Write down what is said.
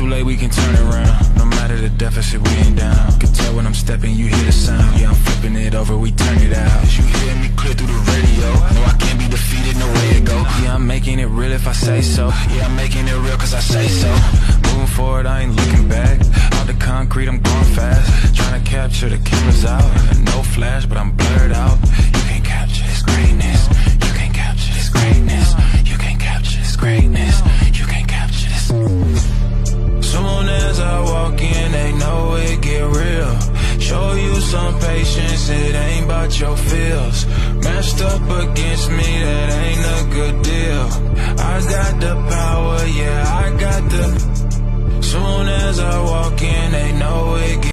too late, we can turn it around. No matter the deficit, we ain't down. Can tell when I'm stepping, you hear the sound. Yeah, I'm flipping it over, we turn it out. You hear me clear through the radio. No, I can't be defeated, no way it go. Yeah, I'm making it real if I say so. Yeah, I'm making it real cause I say so. Moving forward, I ain't looking back. Out the concrete, I'm going fast. Trying to capture the cameras out. No flash, but I'm blurred out. You can't capture this greatness. You can't capture this greatness. You can't capture this greatness. You can't capture this. Soon as I walk in, they know it get real. Show you some patience, it ain't about your feels. Matched up against me, that ain't a good deal. I got the power, yeah, I got the. Soon as I walk in, they know it get